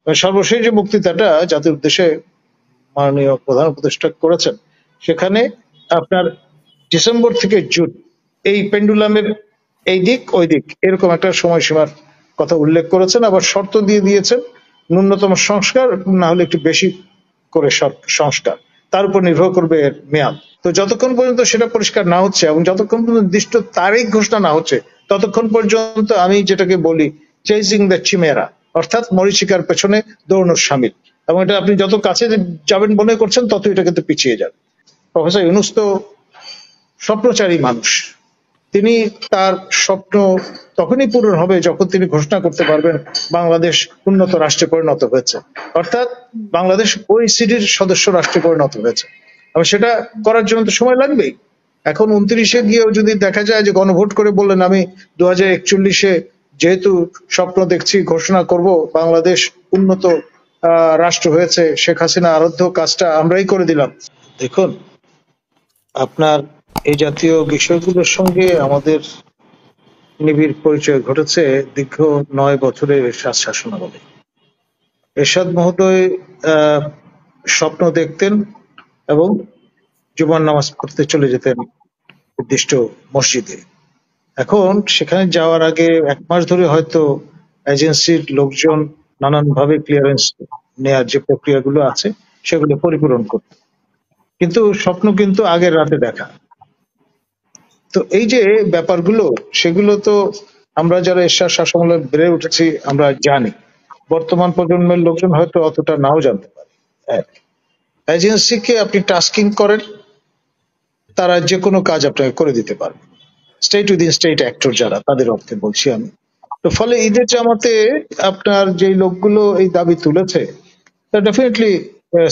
সর্বশেষ যে বক্তৃতাটা জাতির উদ্দেশ্যে মাননীয় প্রধান উপদেষ্টা করেছেন, সেখানে আপনার ডিসেম্বর থেকে জুন এই পেন্ডুলামের এই দিক ওই দিক এরকম একটা সময়সীমার কথা উল্লেখ করেছেন, আবার শর্ত দিয়ে দিয়েছেন ন্যূনতম সংস্কার না হলে একটু বেশি করে সংস্কার, তার উপর নির্ভর করবে এর মেয়াদ। তো যতক্ষণ পর্যন্ত সেটা পরিষ্কার না হচ্ছে এবং যতক্ষণ পর্যন্ত নির্দিষ্ট তারিখ ঘোষণা না হচ্ছে, ততক্ষণ পর্যন্ত আমি যেটাকে বলি চেজিং দ্য চিমেরা, অর্থাৎ মরীচিকার পেছনে দৌড়ানোর সামিল। এবং এটা আপনি যত কাছে যাবেন মনে করছেন তত এটা কিন্তু পিছিয়ে যাবে। প্রফেসর ইউনূস তো স্বপ্নচারী মানুষ, তিনি তার স্বপ্ন তখনই পূরণ হবে যখন তিনি ঘোষণা করতে পারবেন বাংলাদেশ উন্নত রাষ্ট্রে পরিণত হয়েছে, অর্থাৎ বাংলাদেশ ওইসিডির সদস্য রাষ্ট্রে পরিণত হয়েছে। এবং সেটা করার জন্য তো সময় লাগবেই। এখন 29-এ গিয়েও যদি দেখা যায় যে গণভোট করে বললেন আমি 2041-এ যেহেতু স্বপ্ন দেখছি ঘোষণা করব বাংলাদেশ উন্নত রাষ্ট্র হয়েছে, শেখ হাসিনা আরাধ্য কাজটা আমরাই করে দিলাম। দেখুন, আপনার এই জাতীয় বিষয়গুলোর সঙ্গে আমাদের নিবিড় পরিচয় ঘটেছে দীর্ঘ 9 বছরের এরশাদ শাসনামলে। এরশাদ মহোদয় স্বপ্ন দেখতেন এবং জুমার নামাজ পড়তে চলে যেতেন নির্দিষ্ট মসজিদে। এখন সেখানে যাওয়ার আগে 1 মাস ধরে হয়তো এজেন্সির লোকজন নানানভাবে ক্লিয়ারেন্স নেয়ার যে প্রক্রিয়াগুলো আছে সেগুলো পরিপূরণ করত, কিন্তু স্বপ্ন কিন্তু আগের রাতে দেখা। তো এই যে ব্যাপারগুলো, সেগুলো তো আমরা যারা এরশাদ শাসনামলে বেড়ে উঠেছি আমরা জানি। বর্তমান প্রজন্মের লোকজন হয়তো অতটা নাও জানতে পারে। এজেন্সিকে আপনি টাস্কিং করেন, তারা যে কোনো কাজ আপনাকে করে দিতে পারবে, স্টেট উইদিন স্টেট অ্যাক্টর যারা, তাদের অর্থে বলছি আমি। তো ফলে ঈদের জামাতে আপনার যে লোকগুলো এই দাবি তুলেছে তা ডেফিনেটলি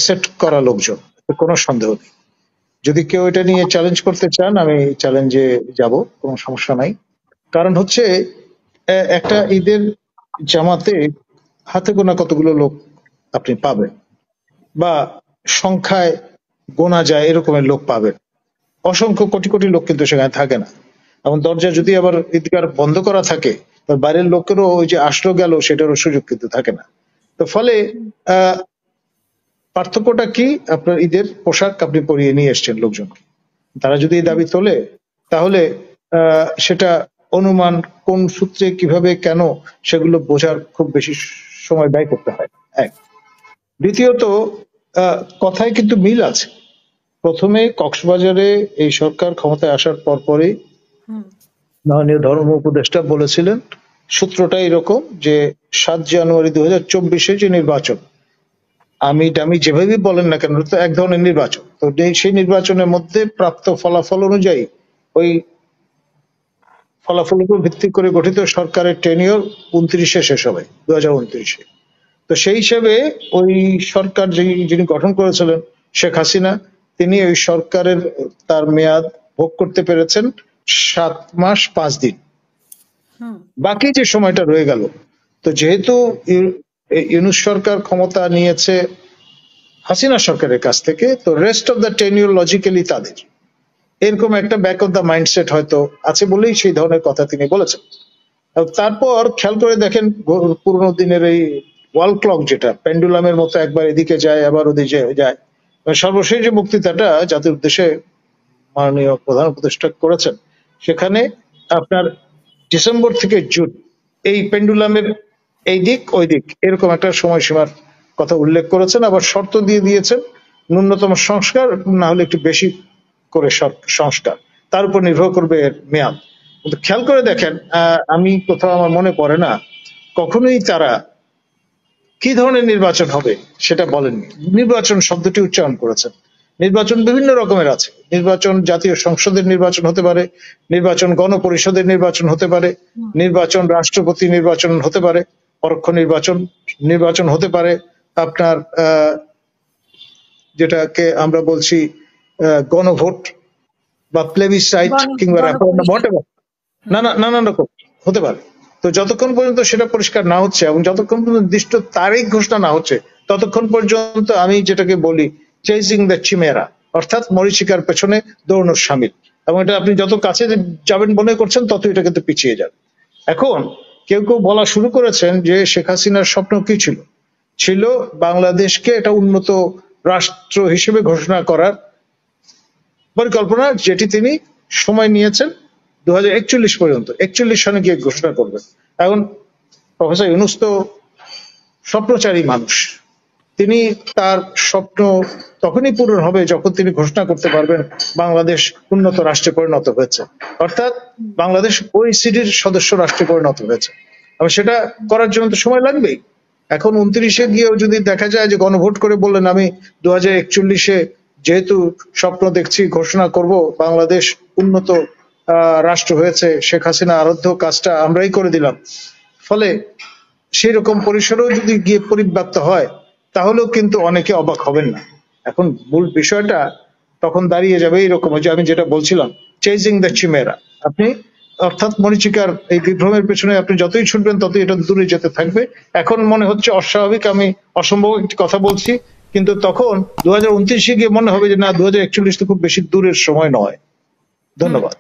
সেট করা লোকজন, কোনো সন্দেহ নেই। যদি কেউ এটা নিয়ে চ্যালেঞ্জ করতে চান আমি চ্যালেঞ্জে যাব, কোনো সমস্যা নাই। কারণ হচ্ছে একটা ঈদের জামাতে হাতে গোনা কতগুলো লোক আপনি পাবেন, বা সংখ্যায় গোনা যায় এরকমের লোক পাবেন। অসংখ্য কোটি কোটি লোক কিন্তু সেখানে থাকে না। এবং দরজা যদি আবার ঈদগাহ বন্ধ করা থাকে, বাইরের লোকেরও ওই যে আসলো গেল সেটারও সুযোগ কিন্তু থাকে না। তো ফলে পার্থক্যটা কি, আপনার ঈদের পোশাক আপনি পরিয়ে নিয়ে এসছেন লোকজনকে, তারা যদি এই দাবি তোলে তাহলে সেটা অনুমান কোন সূত্রে কিভাবে কেন সেগুলো বোঝার খুব বেশি সময় ব্যয় করতে হয়। এক, দ্বিতীয়ত কথায় কিন্তু মিল আছে। প্রথমে কক্সবাজারে এই সরকার ক্ষমতায় আসার পরপরই মাননীয় ধর্ম উপদেষ্টা বলেছিলেন, সূত্রটা এরকম যে 7 জানুয়ারি 2024-এ যে নির্বাচন, আমি যেভাবে বলেন না কেন তো এক ধরনের নির্বাচন, তো সেই নির্বাচনের মধ্যে প্রাপ্ত ফলাফল অনুযায়ী ওই ফলাফলের উপর ভিত্তি করে গঠিত সরকারের টেনিওর 29-এ শেষ হবে, 2029-এ। তো সেই হিসেবে ওই সরকার যিনি গঠন করেছিলেন শেখ হাসিনা, তিনি ওই সরকারের তার মেয়াদ ভোগ করতে পেরেছেন 7 মাস 5 দিন। বাকি যে সময়টা রয়ে গেল, তো যেহেতু ইউনূস সরকার ক্ষমতা নিয়েছে হাসিনা সরকারের কাছ থেকে, তো rest of the tenure logically তাদের, এরকম একটা ব্যাক অফ দ্য মাইন্ডসেট হয়তো আছে বলেই সেই ধরনের কথা তিনি বলেছেন। তারপর খেয়াল করে দেখেন পুরোনো দিনের এই ওয়াল ক্লক, যেটা পেন্ডুলামের মতো একবার এদিকে যায় আবার ওদিকে যায়। সর্বশেষ যে বক্তৃতাটা জাতির উদ্দেশ্যে মাননীয় প্রধান উপদেষ্টা করেছেন, সেখানে আপনার ডিসেম্বর থেকে জুন এই পেন্ডুলামের এই দিক ওই দিক এরকম একটা সময়সীমার কথা উল্লেখ করেছেন, আবার শর্ত দিয়ে দিয়েছেন ন্যূনতম সংস্কার না হলে একটু বেশি করে সংস্কার, তার উপর নির্ভর করবে এর মেয়াদ। কিন্তু খেয়াল করে দেখেন, আমি কোথাও আমার মনে পড়ে না কখনোই তারা কি ধরনের নির্বাচন হবে সেটা বলেননি। নির্বাচন শব্দটি উচ্চারণ করেছেন। নির্বাচন বিভিন্ন রকমের আছে। নির্বাচন জাতীয় সংসদের নির্বাচন হতে পারে, নির্বাচন গণপরিষদের নির্বাচন হতে পারে, নির্বাচন রাষ্ট্রপতি নির্বাচন হতে পারে, পরোক্ষ নির্বাচন হতে পারে, আপনার যেটাকে আমরা বলছি গণভোট বা প্লেবিসাইট কিংবা নানান রকম হতে পারে। তো যতক্ষণ পর্যন্ত সেটা পরিষ্কার না হচ্ছে এবং যতক্ষণ পর্যন্ত নির্দিষ্ট তারিখ ঘোষণা না হচ্ছে, ততক্ষণ পর্যন্ত আমি যেটাকে বলি চেজিং দ্য চিমেরা, অর্থাৎ মরীচিকার পেছনে দৌড়ানোর সামিল। এবং এটা আপনি যত কাছে যাবেন মনে করছেন তত এটা কিন্তু পিছিয়ে যাবে। এখন কেউ কেউ বলা শুরু করেছেন যে শেখ হাসিনার স্বপ্ন কি ছিল, ছিল বাংলাদেশকে একটা উন্নত রাষ্ট্র হিসেবে ঘোষণা করার পরিকল্পনা, যেটি তিনি সময় নিয়েছেন 2041 পর্যন্ত, 41 সনে গিয়ে ঘোষণা করবেন। এখন প্রফেসর ইউনূস তো স্বপ্নচারী মানুষ, তিনি তার স্বপ্ন তখনই পূরণ হবে যখন তিনি ঘোষণা করতে পারবেন বাংলাদেশ উন্নত রাষ্ট্রে পরিণত হয়েছে, অর্থাৎ বাংলাদেশ ওইসিডির সদস্য রাষ্ট্রে পরিণত হয়েছে। এবং সেটা করার জন্য তো সময় লাগবেই। এখন 29-এ গিয়েও যদি দেখা যায় যে গণভোট করে বললেন আমি 2041-এ যেহেতু স্বপ্ন দেখছি ঘোষণা করব বাংলাদেশ উন্নত রাষ্ট্র হয়েছে, শেখ হাসিনা আরাধ্য কাজটা আমরাই করে দিলাম, ফলে সেই রকম পরিসরেও যদি গিয়ে পরিব্যাপ্ত হয় তাহলেও কিন্তু অনেকে অবাক হবেন না। এখন মূল বিষয়টা তখন দাঁড়িয়ে যাবে এইরকম, যে আমি যেটা বলছিলাম, চেজিং দ্য চিমেরা। আপনি অর্থাৎ মরীচিকার এই বিভ্রমের পেছনে আপনি যতই ছুটবেন ততই এটা দূরে যেতে থাকবে। এখন মনে হচ্ছে অস্বাভাবিক, আমি অসম্ভব একটি কথা বলছি, কিন্তু তখন 2029-এ গিয়ে মনে হবে যে না, 2041 তো খুব বেশি দূরের সময় নয়। ধন্যবাদ।